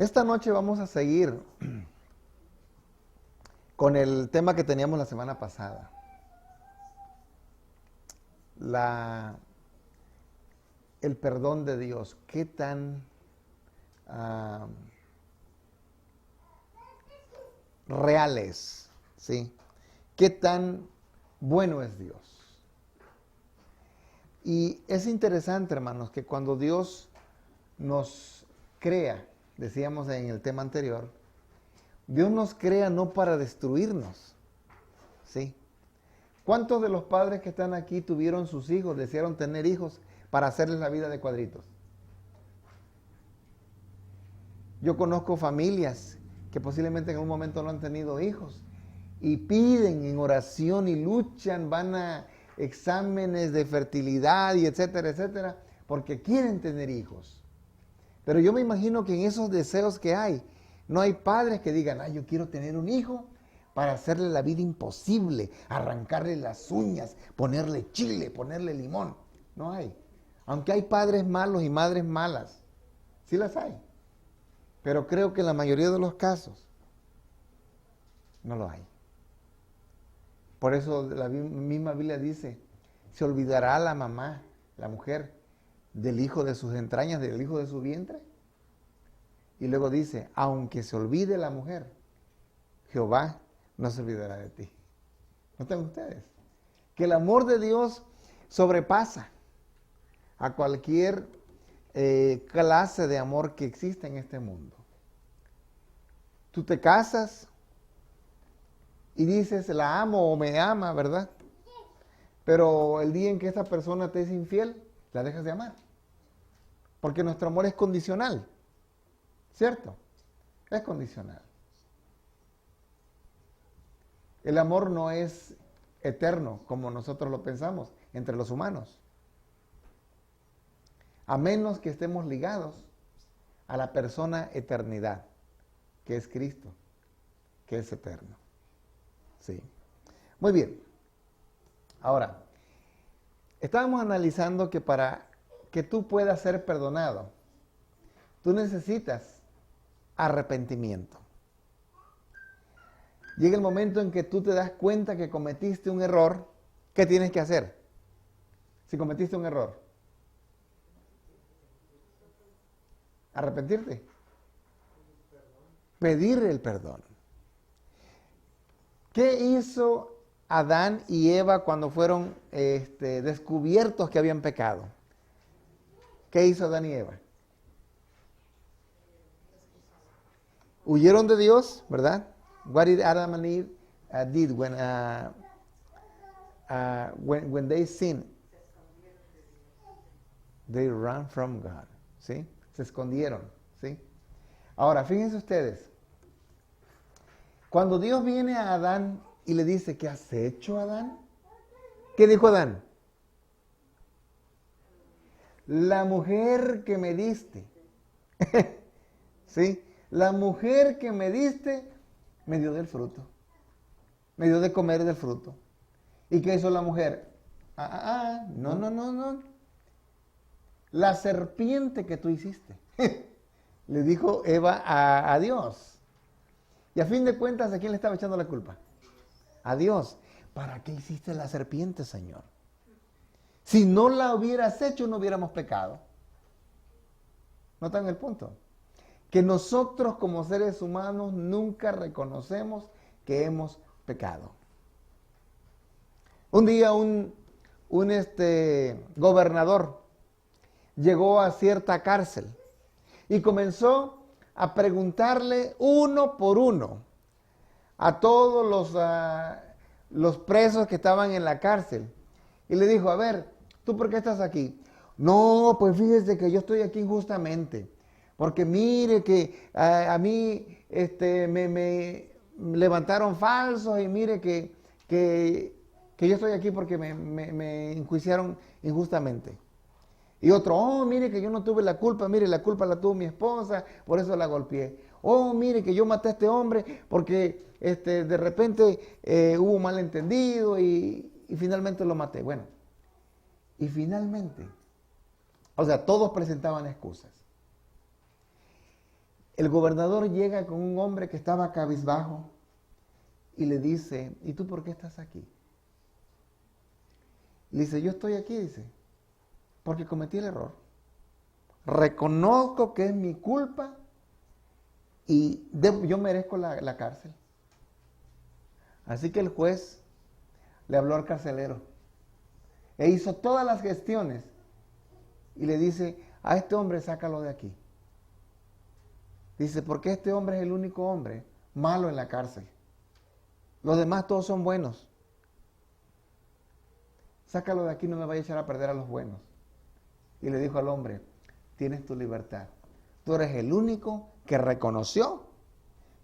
Esta noche vamos a seguir con el tema que teníamos la semana pasada. El perdón de Dios. ¿Qué tan real es? ¿Sí? ¿Qué tan bueno es Dios? Y es interesante, hermanos, que cuando Dios nos crea, decíamos en el tema anterior, Dios nos crea no para destruirnos, ¿sí? ¿Cuántos de los padres que están aquí tuvieron sus hijos, desearon tener hijos para hacerles la vida de cuadritos? Yo conozco familias que posiblemente en un momento no han tenido hijos y piden en oración y luchan, van a exámenes de fertilidad y etcétera, etcétera, porque quieren tener hijos. Pero yo me imagino que en esos deseos que hay, no hay padres que digan, yo quiero tener un hijo para hacerle la vida imposible, arrancarle las uñas, ponerle chile, ponerle limón. No hay. Aunque hay padres malos y madres malas, sí las hay. Pero creo que en la mayoría de los casos no lo hay. Por eso la misma Biblia dice, ¿se olvidará la mamá, la mujer, del hijo de sus entrañas, del hijo de su vientre? Y luego dice, aunque se olvide la mujer, Jehová no se olvidará de ti. ¿Notan ustedes? Que el amor de Dios sobrepasa a cualquier clase de amor que exista en este mundo. Tú te casas y dices, la amo o me ama, ¿verdad? Pero el día en que esa persona te es infiel, la dejas de amar. Porque nuestro amor es condicional, ¿cierto? Es condicional. El amor no es eterno, como nosotros lo pensamos, entre los humanos. A menos que estemos ligados a la persona eternidad, que es Cristo, que es eterno. Sí. Muy bien. Ahora, estábamos analizando que para que tú puedas ser perdonado, tú necesitas arrepentimiento. Llega el momento en que tú te das cuenta que cometiste un error, ¿qué tienes que hacer? Si cometiste un error. Arrepentirte. Pedir el perdón. ¿Qué hizo Adán y Eva cuando fueron descubiertos que habían pecado? ¿Qué hizo Adán y Eva? Huyeron de Dios, ¿verdad? What did Adam and Eve did when they sinned? They ran from God, ¿sí? Se escondieron, ¿sí? Ahora, fíjense ustedes. Cuando Dios viene a Adán y le dice, ¿qué has hecho, Adán? ¿Qué dijo Adán? La mujer que me diste, ¿sí? La mujer que me diste me dio del fruto, me dio de comer del fruto. ¿Y qué hizo la mujer? No. La serpiente que tú hiciste, le dijo Eva a Dios. Y a fin de cuentas, ¿a quién le estaba echando la culpa? A Dios. ¿Para qué hiciste la serpiente, Señor? Si no la hubieras hecho, no hubiéramos pecado. ¿Notan el punto? Que nosotros como seres humanos nunca reconocemos que hemos pecado. Un día un gobernador llegó a cierta cárcel y comenzó a preguntarle uno por uno a todos los presos que estaban en la cárcel. Y le dijo, a ver, ¿tú por qué estás aquí? No, pues fíjese que yo estoy aquí injustamente. Porque mire que a mí me levantaron falsos y mire que yo estoy aquí porque me enjuiciaron injustamente. Y otro, mire que yo no tuve la culpa, mire, la culpa la tuvo mi esposa, por eso la golpeé. Mire que yo maté a este hombre porque de repente hubo un malentendido y finalmente lo maté. Bueno, y finalmente, o sea, todos presentaban excusas. el gobernador llega con un hombre que estaba cabizbajo y le dice, ¿y tú por qué estás aquí? Le dice, yo estoy aquí, dice, porque cometí el error. Reconozco que es mi culpa y yo merezco la cárcel. Así que el juez le habló al carcelero e hizo todas las gestiones y le dice, a este hombre sácalo de aquí. Dice, porque este hombre es el único hombre malo en la cárcel. Los demás todos son buenos. Sácalo de aquí, no me vaya a echar a perder a los buenos. Y le dijo al hombre, tienes tu libertad. Tú eres el único que reconoció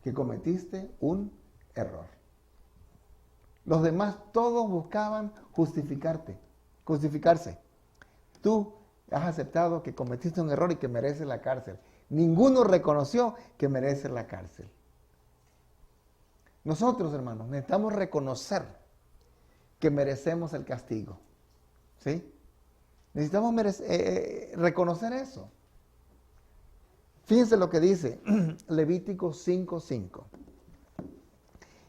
que cometiste un error. Los demás todos buscaban justificarse. Tú has aceptado que cometiste un error y que mereces la cárcel. Ninguno reconoció que merece la cárcel. Nosotros, hermanos, necesitamos reconocer que merecemos el castigo. ¿Sí? Necesitamos reconocer eso. Fíjense lo que dice Levítico 5:5.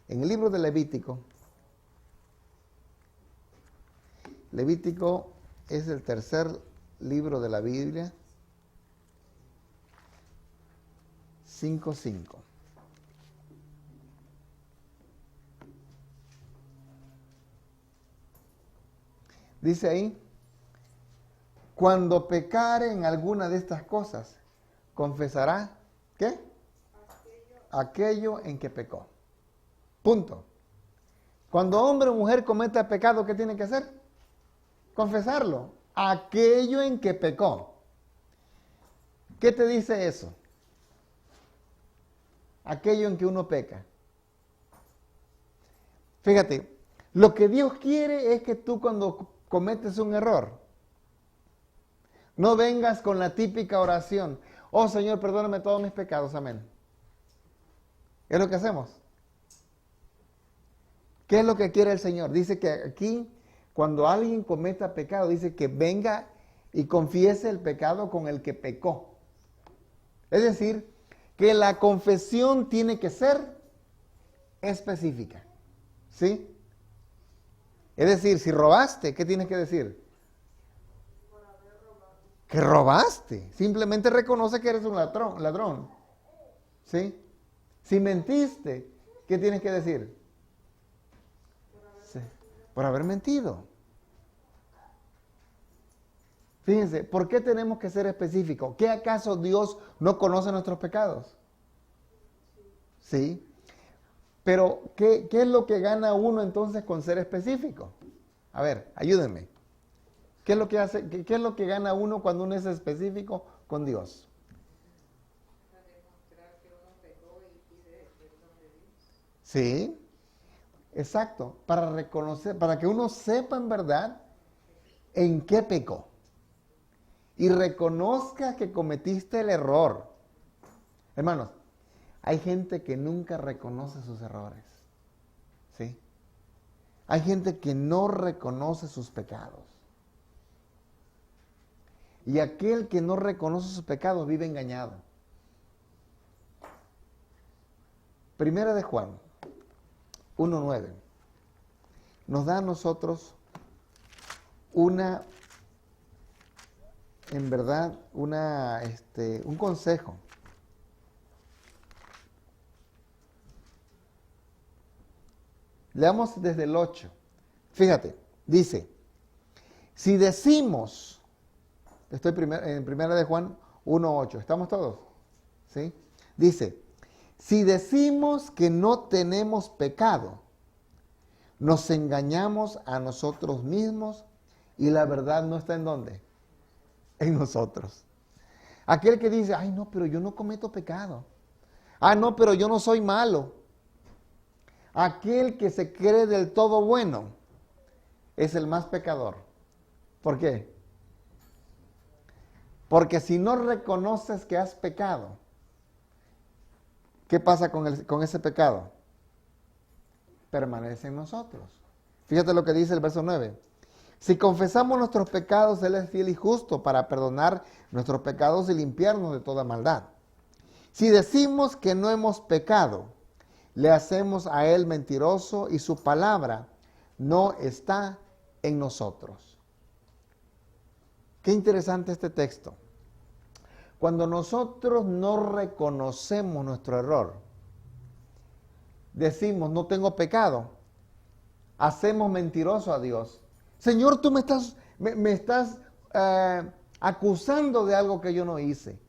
En el libro de Levítico es el tercer libro de la Biblia, 5:5. Dice ahí, cuando pecare en alguna de estas cosas, confesará, ¿qué? Aquello en que pecó. Punto. Cuando hombre o mujer cometa pecado, ¿qué tiene que hacer? Confesarlo. Aquello en que pecó. ¿Qué te dice eso? Aquello en que uno peca. Fíjate, lo que Dios quiere es que tú cuando cometes un error, no vengas con la típica oración, oh Señor, perdóname todos mis pecados, amén. Es lo que hacemos. ¿Qué es lo que quiere el Señor? Dice que aquí, cuando alguien cometa pecado, dice que venga y confiese el pecado con el que pecó. Es decir, que la confesión tiene que ser específica. ¿Sí? Es decir, si robaste, ¿qué tienes que decir? Que robaste. Simplemente reconoce que eres un ladrón. ¿Sí? Si mentiste, ¿qué tienes que decir? Sí, por haber mentido. Fíjense, ¿por qué tenemos que ser específicos? ¿Qué acaso Dios no conoce nuestros pecados? Sí. Pero, ¿qué es lo que gana uno entonces con ser específico? A ver, ayúdenme. ¿Qué es lo que hace, qué es lo que gana uno cuando uno es específico con Dios? Para demostrar que uno pecó y pide perdón de Dios. Sí, exacto. Para reconocer, para que uno sepa en verdad en qué pecó. Y reconozca que cometiste el error. Hermanos, hay gente que nunca reconoce sus errores. ¿Sí? Hay gente que no reconoce sus pecados. Y aquel que no reconoce sus pecados vive engañado. Primera de Juan 1:9 nos da a nosotros en verdad, un consejo. Leamos desde el 8. Fíjate, dice, si decimos, estoy en primera de Juan 1:8, ¿estamos todos? ¿Sí? Dice, si decimos que no tenemos pecado, nos engañamos a nosotros mismos y la verdad no está ¿en dónde? En nosotros. Aquel que dice, ay no, pero yo no cometo pecado. Ah, no, pero yo no soy malo. Aquel que se cree del todo bueno es el más pecador. ¿Por qué? Porque si no reconoces que has pecado, ¿qué pasa con ese pecado? Permanece en nosotros. Fíjate lo que dice el verso 9. Si confesamos nuestros pecados, Él es fiel y justo para perdonar nuestros pecados y limpiarnos de toda maldad. Si decimos que no hemos pecado, le hacemos a Él mentiroso y su palabra no está en nosotros. Qué interesante este texto. Cuando nosotros no reconocemos nuestro error, decimos, no tengo pecado, hacemos mentiroso a Dios. Señor, tú me estás acusando de algo que yo no hice.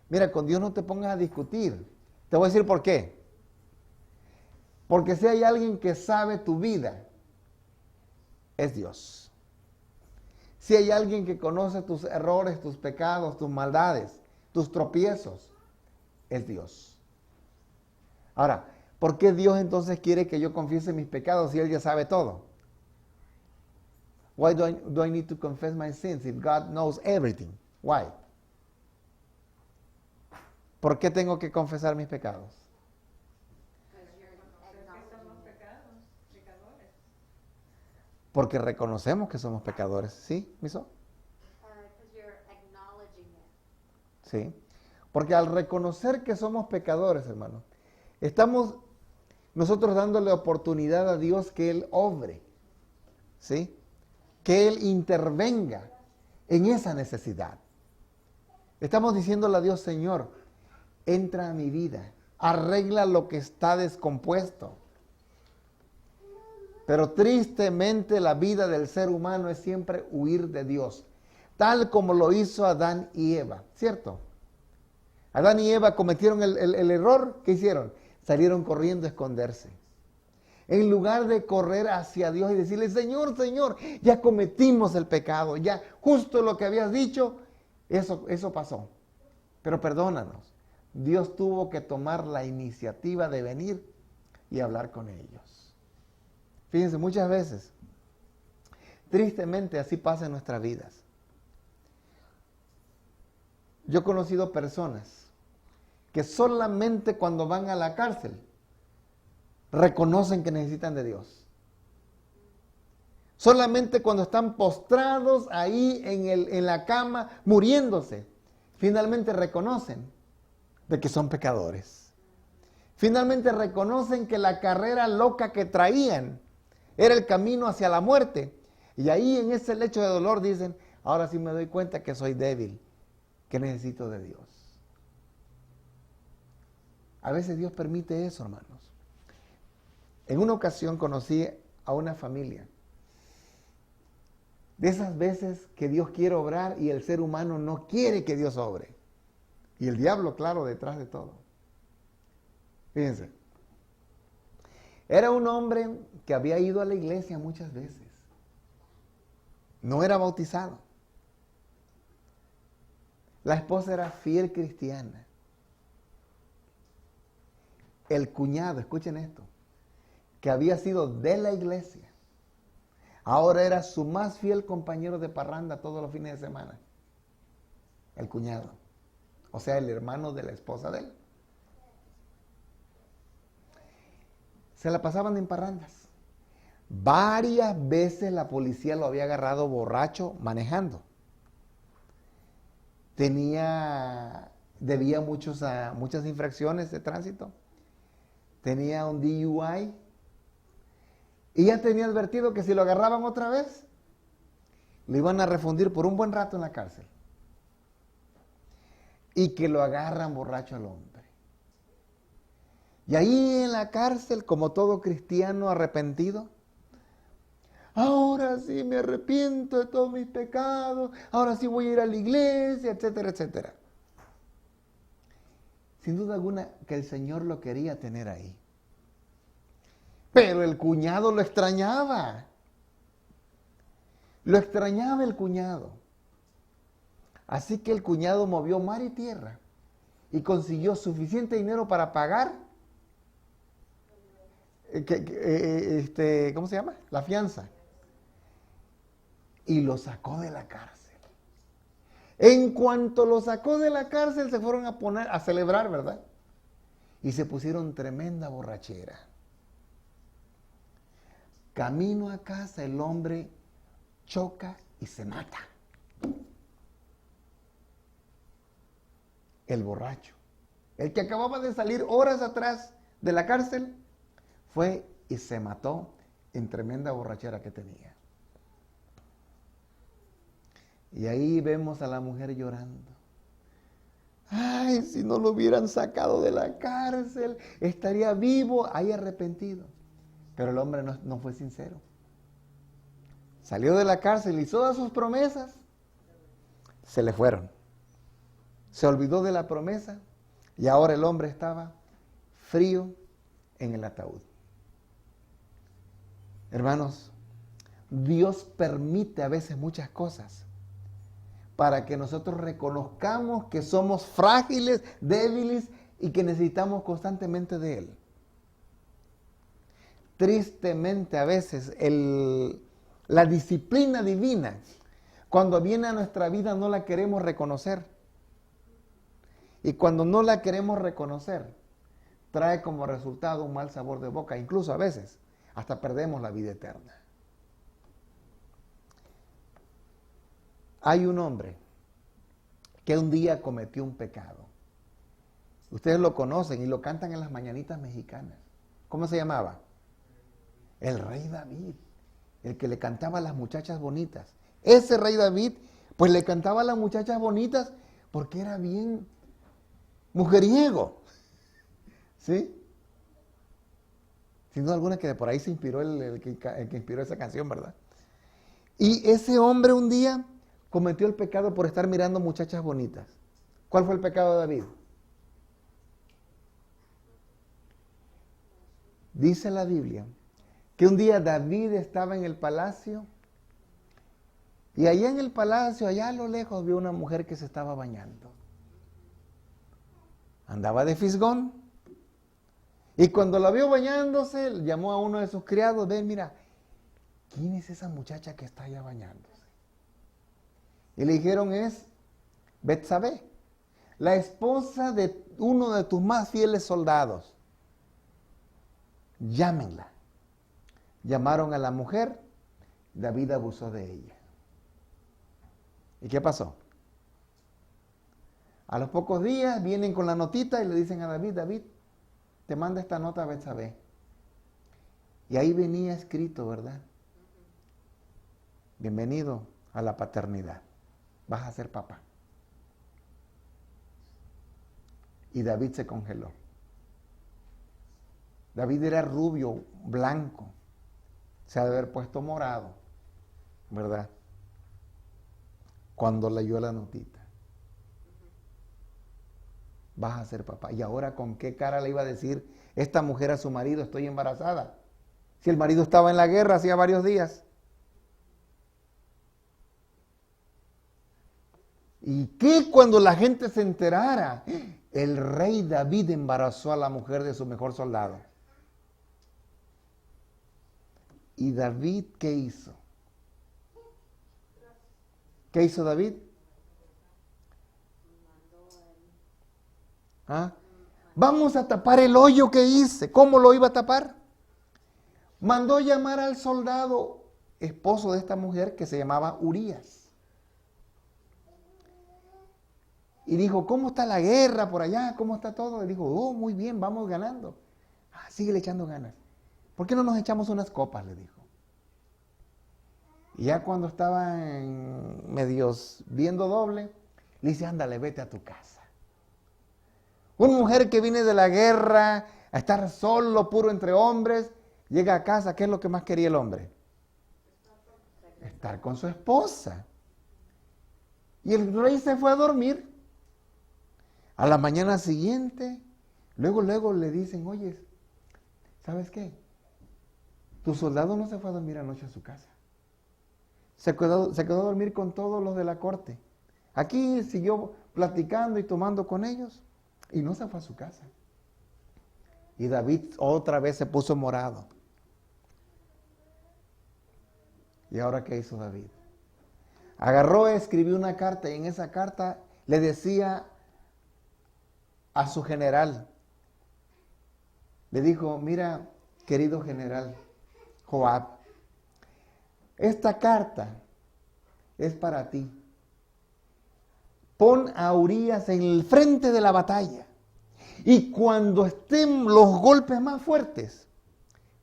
Mira, con Dios no te pongas a discutir. Te voy a decir por qué. Porque si hay alguien que sabe tu vida, es Dios. Si hay alguien que conoce tus errores, tus pecados, tus maldades, tus tropiezos, es Dios. Ahora, ¿por qué Dios entonces quiere que yo confiese mis pecados si Él ya sabe todo? Why do I need to confess my sins if God knows everything? Why? ¿Por qué tengo que confesar mis pecados? Porque reconocemos que somos pecadores. ¿Sí, Miso? Sí. Porque al reconocer que somos pecadores, hermano, estamos nosotros dándole oportunidad a Dios que Él obre. ¿Sí? Que Él intervenga en esa necesidad. Estamos diciéndole a Dios, Señor, entra a mi vida, arregla lo que está descompuesto. Pero tristemente la vida del ser humano es siempre huir de Dios, tal como lo hizo Adán y Eva, ¿cierto? Adán y Eva cometieron el error, ¿qué hicieron? Salieron corriendo a esconderse. En lugar de correr hacia Dios y decirle, Señor, Señor, ya cometimos el pecado, ya justo lo que habías dicho, eso pasó. Pero perdónanos. Dios tuvo que tomar la iniciativa de venir y hablar con ellos. Fíjense, muchas veces, tristemente así pasa en nuestras vidas. Yo he conocido personas que solamente cuando van a la cárcel reconocen que necesitan de Dios. Solamente cuando están postrados ahí en la cama, muriéndose, finalmente reconocen de que son pecadores. Finalmente reconocen que la carrera loca que traían era el camino hacia la muerte. Y ahí en ese lecho de dolor dicen, ahora sí me doy cuenta que soy débil, que necesito de Dios. A veces Dios permite eso, hermanos. En una ocasión conocí a una familia. De esas veces que Dios quiere obrar y el ser humano no quiere que Dios obre. Y el diablo, claro, detrás de todo. Fíjense. Era un hombre que había ido a la iglesia muchas veces. No era bautizado. La esposa era fiel cristiana. El cuñado, escuchen esto, que había sido de la iglesia, ahora era su más fiel compañero de parranda todos los fines de semana. El cuñado. O sea, el hermano de la esposa de él. Se la pasaban en parrandas. Varias veces la policía lo había agarrado borracho manejando. Debía muchas infracciones de tránsito. Tenía un DUI. Y ya tenía advertido que si lo agarraban otra vez, lo iban a refundir por un buen rato en la cárcel. Y que lo agarran borracho al hombre. Y ahí en la cárcel, como todo cristiano arrepentido, ahora sí me arrepiento de todos mis pecados, ahora sí voy a ir a la iglesia, etcétera, etcétera. Sin duda alguna que el Señor lo quería tener ahí. Pero el cuñado lo extrañaba. Lo extrañaba el cuñado. Así que el cuñado movió mar y tierra y consiguió suficiente dinero para pagar ¿cómo se llama? La fianza. Y lo sacó de la cárcel. En cuanto lo sacó de la cárcel, se fueron a poner a celebrar, ¿verdad? Y se pusieron tremenda borrachera. Camino a casa, el hombre choca y se mata. El borracho. el que acababa de salir horas atrás de la cárcel, fue y se mató en tremenda borrachera que tenía. Y ahí vemos a la mujer llorando. Ay, si no lo hubieran sacado de la cárcel, estaría vivo, ahí arrepentido. Pero el hombre no fue sincero. Salió de la cárcel y todas sus promesas se le fueron. Se olvidó de la promesa y ahora el hombre estaba frío en el ataúd. Hermanos, Dios permite a veces muchas cosas para que nosotros reconozcamos que somos frágiles, débiles y que necesitamos constantemente de Él. Tristemente a veces la disciplina divina, cuando viene a nuestra vida, no la queremos reconocer. Y cuando no la queremos reconocer, trae como resultado un mal sabor de boca. Incluso a veces hasta perdemos la vida eterna. Hay un hombre que un día cometió un pecado. Ustedes lo conocen y lo cantan en las mañanitas mexicanas. ¿Cómo se llamaba? El rey David, el que le cantaba a las muchachas bonitas. Ese rey David, pues le cantaba a las muchachas bonitas porque era bien mujeriego. ¿Sí? Sin duda alguna que de por ahí se inspiró el que inspiró esa canción, ¿verdad? Y ese hombre un día cometió el pecado por estar mirando muchachas bonitas. ¿Cuál fue el pecado de David? Dice la Biblia que un día David estaba en el palacio y allá en el palacio, allá a lo lejos, vio una mujer que se estaba bañando. Andaba de fisgón. Y cuando la vio bañándose, llamó a uno de sus criados, ven, mira, ¿quién es esa muchacha que está allá bañándose? Y le dijeron, es Betsabé, la esposa de uno de tus más fieles soldados. Llámenla. Llamaron a la mujer, David abusó de ella. ¿Y qué pasó? A los pocos días vienen con la notita y le dicen a David, David, te manda esta nota a Betsabé. Y ahí venía escrito, ¿verdad? Bienvenido a la paternidad. Vas a ser papá. Y David se congeló. David era rubio, blanco. Se ha de haber puesto morado, ¿verdad? Cuando leyó la notita. Vas a ser papá. ¿Y ahora con qué cara le iba a decir esta mujer a su marido, estoy embarazada? Si el marido estaba en la guerra hacía varios días. ¿Y qué cuando la gente se enterara? El rey David embarazó a la mujer de su mejor soldado. ¿Y David qué hizo? ¿Qué hizo David? ¿Ah? Vamos a tapar el hoyo que hice. ¿Cómo lo iba a tapar? Mandó llamar al soldado esposo de esta mujer que se llamaba Urías. Y dijo, ¿cómo está la guerra por allá? ¿Cómo está todo? Y dijo, oh, muy bien, vamos ganando. Ah, síguele echando ganas. ¿Por qué no nos echamos unas copas? Le dijo. Y ya cuando estaban medios viendo doble, le dice, ándale, vete a tu casa. Una mujer que viene de la guerra, a estar solo, puro entre hombres, llega a casa, ¿qué es lo que más quería el hombre? Estar con su esposa. Y el rey se fue a dormir. A la mañana siguiente, luego le dicen, oye, ¿sabes qué? Tu soldado no se fue a dormir anoche a su casa. Se quedó a dormir con todos los de la corte. Aquí siguió platicando y tomando con ellos y no se fue a su casa. Y David otra vez se puso morado. ¿Y ahora qué hizo David? Agarró, escribió una carta y en esa carta le decía a su general, le dijo, mira, querido general Joab, esta carta es para ti. Pon a Urías en el frente de la batalla Y cuando estén los golpes más fuertes,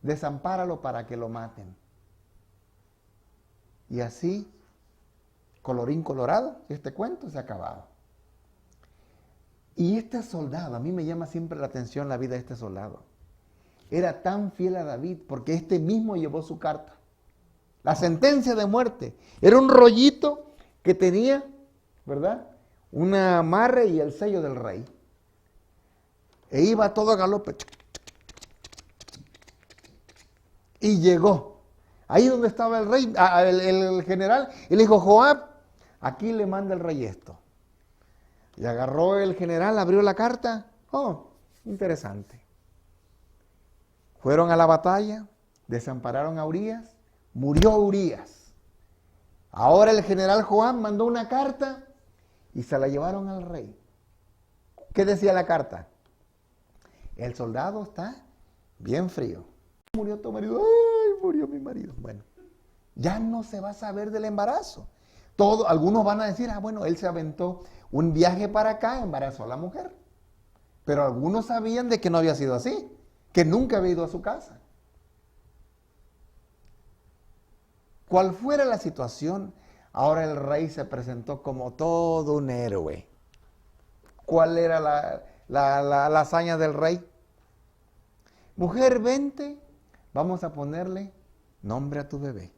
desampáralo para que lo maten. Y así, colorín colorado, este cuento se ha acabado. Y este soldado, a mí me llama siempre la atención la vida de este soldado. Era tan fiel a David porque este mismo llevó su carta. La sentencia de muerte. Era un rollito que tenía, ¿verdad? Un amarre y el sello del rey. E iba a todo galope. Y llegó. Ahí donde estaba el rey, el general, y le dijo, Joab, aquí le manda el rey esto. Y agarró el general, abrió la carta. Oh, interesante. Fueron a la batalla, desampararon a Urías, murió Urías. Ahora el general Joab mandó una carta y se la llevaron al rey. ¿Qué decía la carta? El soldado está bien frío. Murió tu marido. ¡Ay, murió mi marido! Bueno, ya no se va a saber del embarazo. Algunos van a decir, bueno, él se aventó un viaje para acá, embarazó a la mujer. Pero algunos sabían de que no había sido así, que nunca había ido a su casa. Cual fuera la situación, ahora el rey se presentó como todo un héroe. ¿Cuál era la hazaña del rey? Mujer, vente, vamos a ponerle nombre a tu bebé.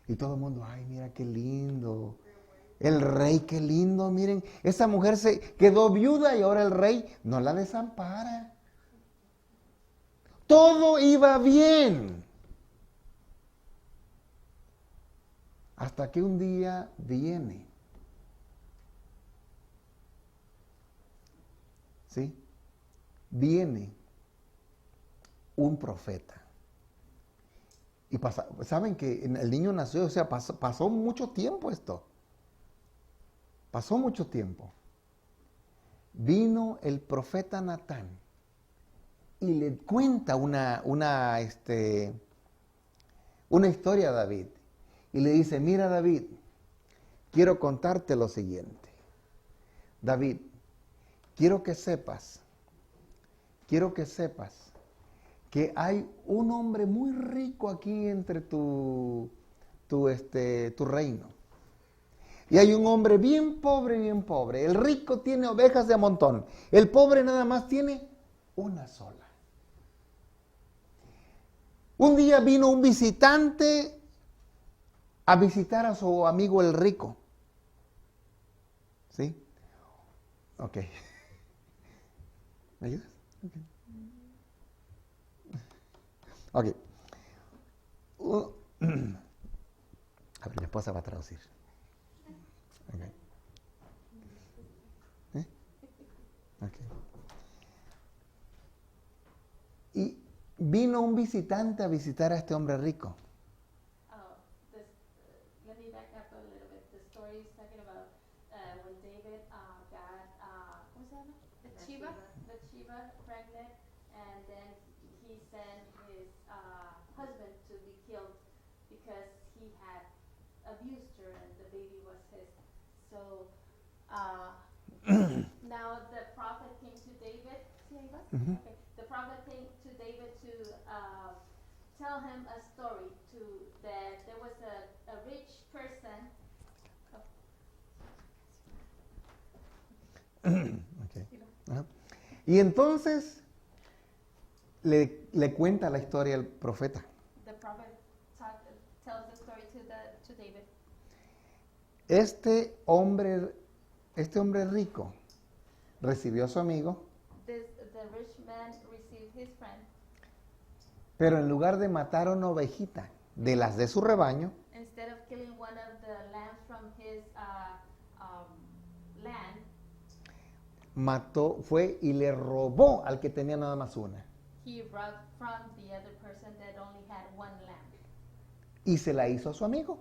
Y todo el mundo, ay, mira qué lindo. El rey, qué lindo, miren. Esa mujer se quedó viuda y ahora el rey no la desampara. Todo iba bien. Hasta que un día viene. ¿Sí? Viene un profeta. Y saben que el niño nació, o sea, pasó mucho tiempo esto. Pasó mucho tiempo. Vino el profeta Natán y le cuenta una historia a David. Y le dice, mira David, quiero contarte lo siguiente. David, quiero que sepas que hay un hombre muy rico aquí entre tu reino. Y hay un hombre bien pobre, bien pobre. El rico tiene ovejas de a montón. El pobre nada más tiene una sola. Un día vino un visitante a visitar a su amigo el rico. ¿Sí? Ok. ¿Me ayudas? Ok. A ver, mi esposa va a traducir. Okay. Okay. Y vino un visitante a visitar a este hombre rico. Let me back up a little bit. The story is talking about when David got, ¿cómo se llama? Bathsheba pregnant, and then he sent his husband to be killed because he had abused her and the baby was his. So now the prophet came to David. Mm-hmm. Okay. The prophet came to David to tell him a story that there was a rich person. Okay. Uh-huh. Y entonces le cuenta la historia al profeta. The prophet tells the story to David. Este hombre rico recibió a su amigo, The rich man received his friend. pero en lugar de matar a una ovejita de las de su rebaño, Instead of killing one of the lambs from his land, fue y le robó al que tenía nada más una. he robbed from the other person that only had one lamb. Y se la hizo a su amigo.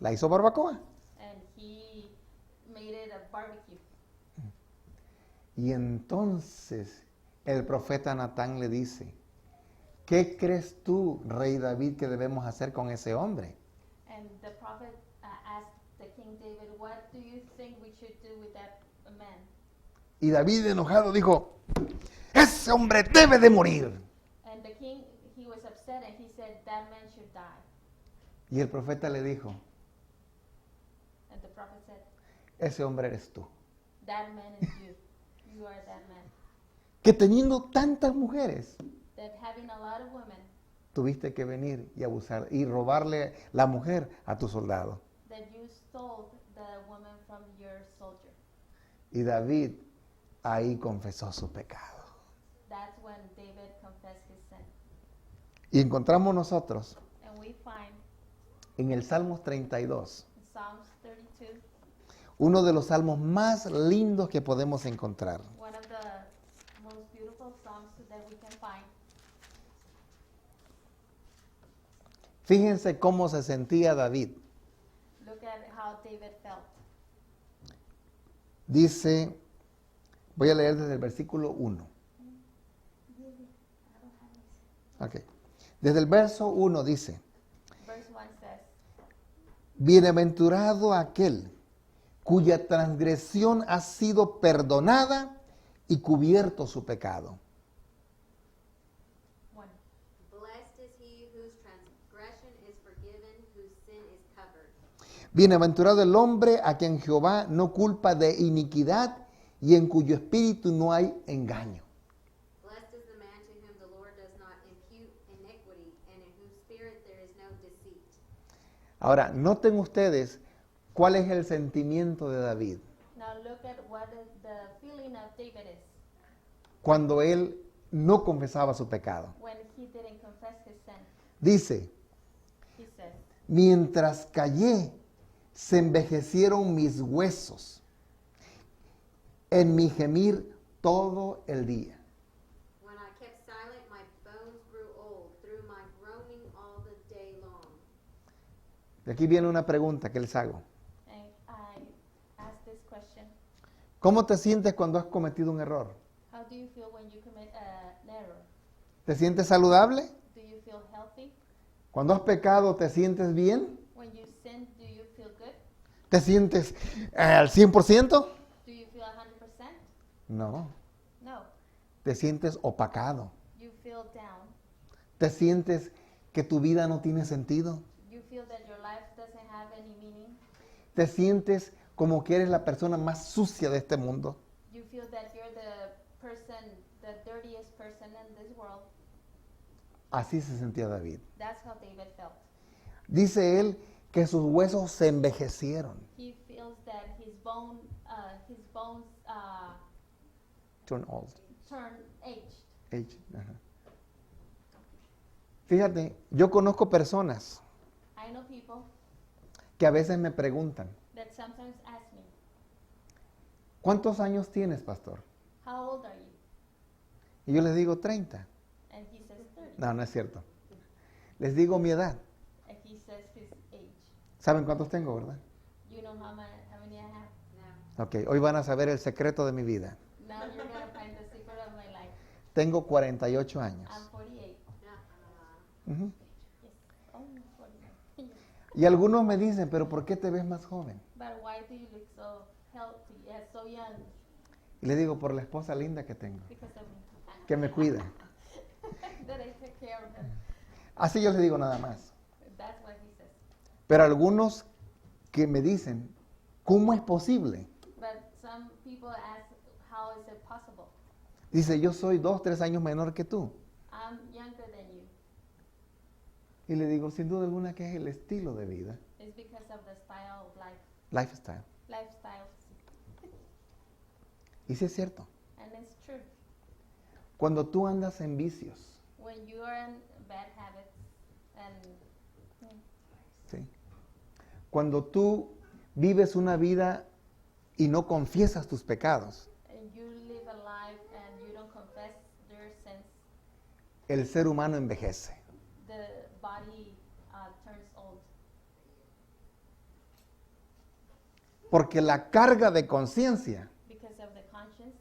La hizo barbacoa. And he made it a barbecue. Y entonces el profeta Natán le dice, ¿qué crees tú, rey David, que debemos hacer con ese hombre? And the prophet asked the King David, what do you think we should do with that man? Y David, enojado, dijo, ese hombre debe de morir. And the king, he was upset and he said, that man should die. Y el profeta le dijo, And the prophet said, ese hombre eres tú. that man is you. You are that man. Que teniendo tantas mujeres, That having a lot of women, tuviste que venir y abusar y robarle la mujer a tu soldado. that you stole the woman from your soldier. Y David ahí confesó su pecado. That's when David confessed his sin. Y encontramos nosotros And we find en el Salmos 32, in Psalms 32, uno de los salmos más lindos que podemos encontrar. one of the most beautiful psalms that we can find. Fíjense cómo se sentía David. Look at how David felt. Dice, voy a leer desde el versículo 1. Ok. Desde el verso 1 dice, Verse 1 says, bienaventurado aquel cuya transgresión ha sido perdonada y cubierto su pecado. 1. Blessed is he whose transgression is forgiven, whose sin is covered. Bienaventurado el hombre a quien Jehová no culpa de iniquidad y en cuyo espíritu no hay engaño. Blessed is the man to whom the Lord does not impute iniquity, and in whose spirit there is no deceit. Ahora, noten ustedes cuál es el sentimiento de David Now look at what the feeling of David is cuando él no confesaba su pecado. when he didn't confess his sin. Dice, He says, mientras callé, se envejecieron mis huesos en mi gemir todo el día. When I kept silent, my bones grew old through my groaning all the day long. De aquí viene una pregunta que les hago. and I ask this question, ¿Cómo te sientes cuando has cometido un error? how do you feel when you commit an error? ¿Te sientes saludable? Do you feel healthy? Cuando has pecado, ¿te sientes bien? When you sin, do you feel good? ¿Te sientes al 100%? Do you feel 100%? No. No. Te sientes opacado. You feel down. Te sientes que tu vida no tiene sentido. You feel that your life doesn't have any meaning. Te sientes como que eres la persona más sucia de este mundo. You feel that you're the dirtiest person in this world. Así se sentía David. That's how David felt. Dice él que sus huesos se envejecieron. He feels that his bones Turn old. turn aged. Age, ajá. Fíjate, yo conozco personas I know people que a veces me preguntan, that sometimes ask me, ¿cuántos años tienes, pastor? how old are you? Y yo les digo 30. And he says 30. No, no es cierto. Les digo mi edad. And he says his age. ¿Saben cuántos tengo, verdad? You know how many I have? Now, Ok, hoy van a saber el secreto de mi vida. Now you're going to find the secret of my life. Tengo 48 años. I'm 48. Ujú. Yes. Oh, 49. Y algunos me dicen, pero ¿por qué te ves más joven? But why do you look so healthy, so young? Y le digo, por la esposa linda que tengo, Because of me. que me cuida. That I take care of them. Así yo les digo nada más. That's what he says. Pero algunos que me dicen, ¿cómo es posible? But some people ask, how is it possible? Dice, yo soy 2, 3 años menor que tú. I'm younger than you. Y le digo, sin duda alguna que es el estilo de vida. It's because of the style of life. Lifestyle. Lifestyle. Y sí es cierto. And it's true. Cuando tú andas en vicios, When you are in bad habits and ¿sí? Cuando tú vives una vida y no confiesas tus pecados, you live a life and you don't confess your sins, el ser humano envejece. the body turns old. Porque la carga de conciencia Because of the conscience,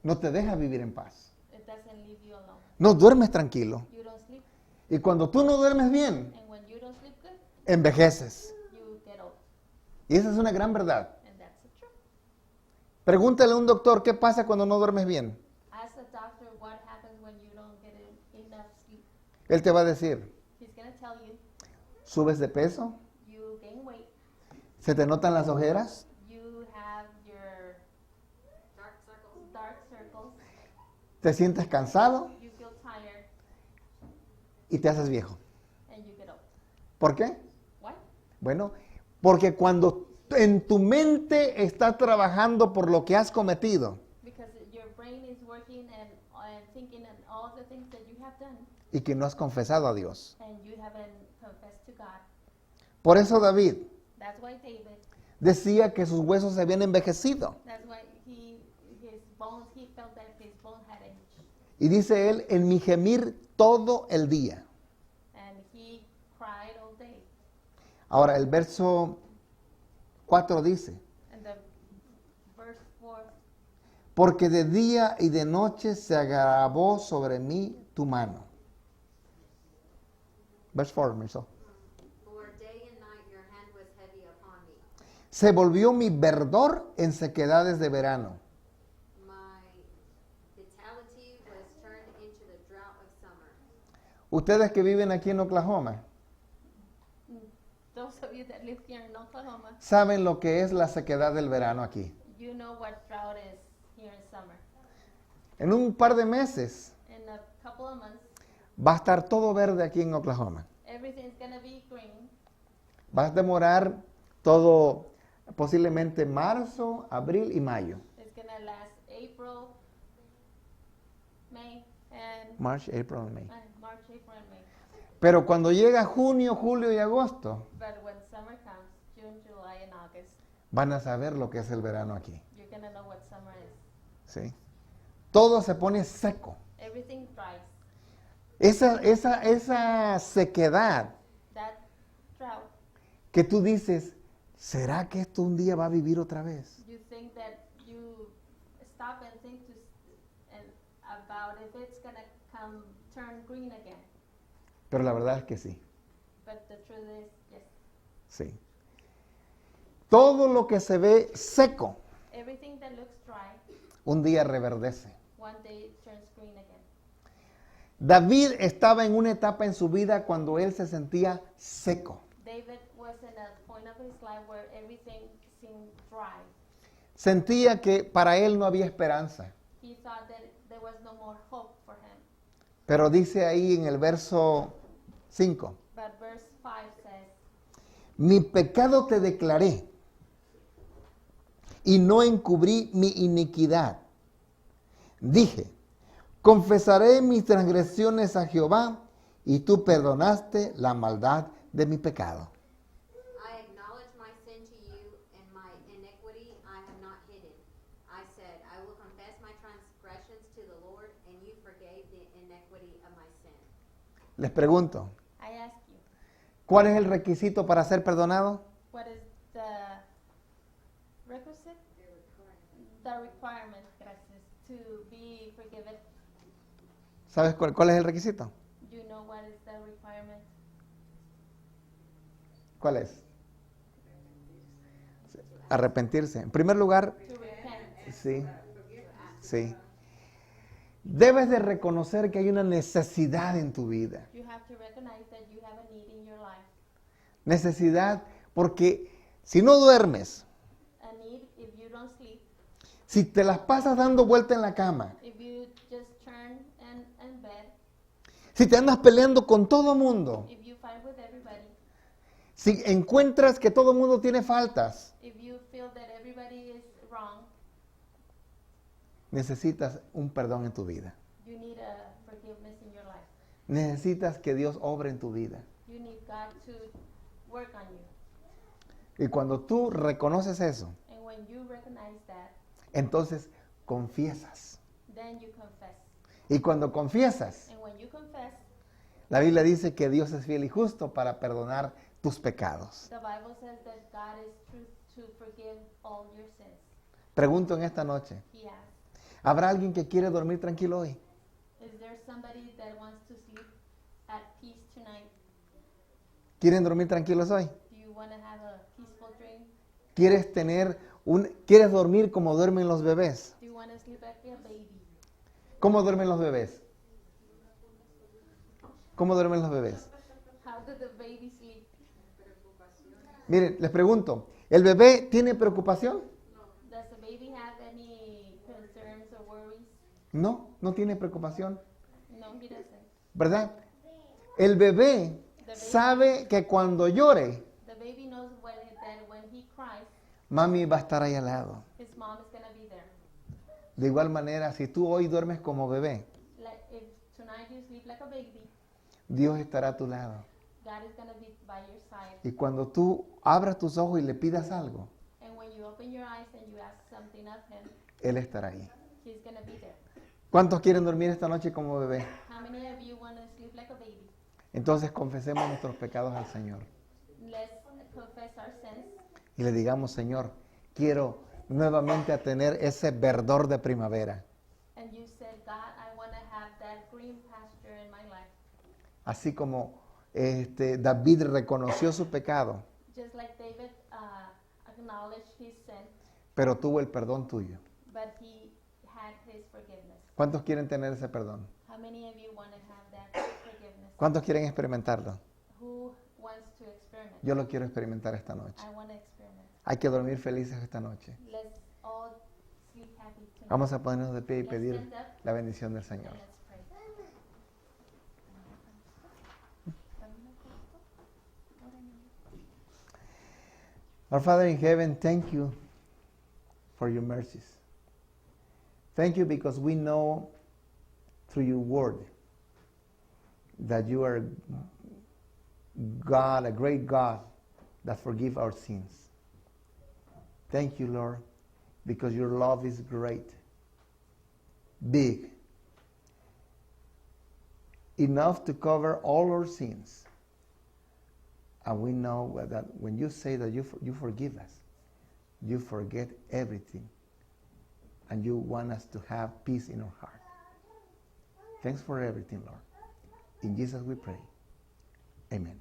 no te deja vivir en paz. it doesn't leave you alone. No duermes tranquilo. You don't sleep, Y cuando tú no duermes bien, and when you don't sleep good, envejeces. you get old. Y esa es una gran verdad. And that's the truth. Pregúntale a un doctor, ¿qué pasa cuando no duermes bien? Ask a doctor what happens when you don't get enough sleep. Él te va a decir, He's gonna tell you, ¿subes de peso? you gain weight, ¿Se te notan las ojeras? you have your dark circles, ¿Te sientes cansado? you feel tired, Y te haces viejo. and you get old. ¿Por qué? Why? Bueno, porque cuando en tu mente está trabajando por lo que has cometido Because your brain is working and thinking and all the things that you have done, y que no has confesado a Dios. and you haven't confessed to God. Por eso David That's why David, decía que sus huesos se habían envejecido. that's why he felt that his bones had aged. Y dice él, en mi gemir todo el día. And he cried all day. Ahora, el verso 4 dice, And the verse 4, porque de día y de noche se agravó sobre mí tu mano. Verse 4, Michelle. For day and night your hand was heavy upon me. Se volvió mi verdor en sequedades de verano. My vitality was turned into the drought of summer. Ustedes que viven aquí en Oklahoma, those of you that live here in Oklahoma, saben lo que es la sequedad del verano aquí. you know what drought is here in summer. En un par de meses In a couple of months, va a estar todo verde aquí en Oklahoma. everything's going to be green. Va a demorar todo posiblemente marzo, abril y mayo. It's going to last April, May, and March, April and May. March, April, and May. Pero cuando llega junio, julio y agosto, But when summer comes, June, July, and August, van a saber lo que es el verano aquí. you're going to know what summer is. ¿Sí? Todo se pone seco. Everything dries. Esa sequedad That drought, que tú dices, ¿será que esto un día va a vivir otra vez? you think that you stop and think about if it's going to turn green again. Pero la verdad es que sí, But the truth is, yes. sí. Todo lo que se ve seco, Everything that looks dry, un día reverdece. one day it turns green again. David estaba en una etapa en su vida cuando él se sentía seco. David was in a point of his life where everything seemed dry. Sentía que para él no había esperanza. He thought that there was no more hope for him. Pero dice ahí en el verso 5, But verse 5 says, mi pecado te declaré y no encubrí mi iniquidad. Dije, confesaré mis transgresiones a Jehová y tú perdonaste la maldad de mi pecado. I acknowledge my sin to you, and my iniquity I have not hidden. I said, I will confess my transgressions to the Lord, and you forgave the iniquity of my sin. Les pregunto, I ask you, ¿cuál es el requisito para ser perdonado? what is the requisite? The requirement, gracias, to be forgiven. ¿Sabes cuál es el requisito? Do you know what is the requirement? ¿Cuál es? Arrepentirse. En primer lugar, To repent. sí, sí. Debes de reconocer que hay una necesidad en tu vida. You have to recognize that you have a need in your life. Necesidad porque si no duermes, A need if you don't sleep, si te las pasas dando vuelta en la cama, if you just turn in bed, si te andas peleando con todo mundo, if you fight with everybody, si encuentras que todo mundo tiene faltas, if you feel that everybody is wrong, necesitas un perdón en tu vida. you need a forgiveness in your life. Necesitas que Dios obre en tu vida. You need God to work on you. Y cuando tú reconoces eso, And when you recognize that, entonces confiesas. then you confess. Y cuando confiesas, And when you confess, la Biblia dice que Dios es fiel y justo para perdonar tus pecados. the Bible says that God is true to forgive all your sins. Pregunto en esta noche, He asks, ¿habrá alguien que quiere dormir tranquilo hoy? is there somebody that wants to sleep at peace tonight? ¿Quieren dormir tranquilos hoy? Do you want to have a peaceful dream? ¿Quieres tener ¿Quieres dormir como duermen los bebés? Do you want to sleep like a baby? ¿Cómo duermen los bebés? ¿Cómo duermen los bebés? How do the baby sleep? Miren, les pregunto, ¿el bebé tiene preocupación? Does the baby have any concerns or worries? No, no tiene preocupación, No, he doesn't. ¿verdad? El bebé sabe que cuando llore, The baby knows that when he cries, mami va a estar ahí al lado. his mom is going to be there. De igual manera, si tú hoy duermes como bebé, Like if tonight you sleep like a baby, Dios estará a tu lado. God is going to be by your side. Y cuando tú abras tus ojos y le pidas algo, And when you open your eyes and you ask something of him, Él estará ahí. he's going to be there. ¿Cuántos quieren dormir esta noche como bebé? How many of you want to sleep like a baby? Entonces confesemos nuestros pecados al Señor. Let's confess our sins Y le digamos, Señor, quiero nuevamente a tener ese verdor de primavera. and you said, God, I want to have that green pasture in my life. Así como David reconoció su pecado, Just like David acknowledged his sin, pero tuvo el perdón tuyo. but he had his forgiveness. ¿Cuántos quieren tener ese perdón? How many of you want to have that forgiveness? ¿Cuántos quieren experimentarlo? Who wants to experiment? Yo lo quiero experimentar esta noche. I want to experiment. Hay que dormir felices esta noche. Let's all sleep happy tonight. Vamos a ponernos de pie y Let's pedir stand up la bendición del Señor. and let's pray. Our Father in heaven, thank you for your mercies. Thank you because we know through your word that you are God, a great God that forgives our sins. Thank you, Lord, because your love is great, big, enough to cover all our sins. And we know that when you say that you forgive us, you forget everything. And you want us to have peace in our heart. Thanks for everything, Lord. In Jesus we pray. Amen.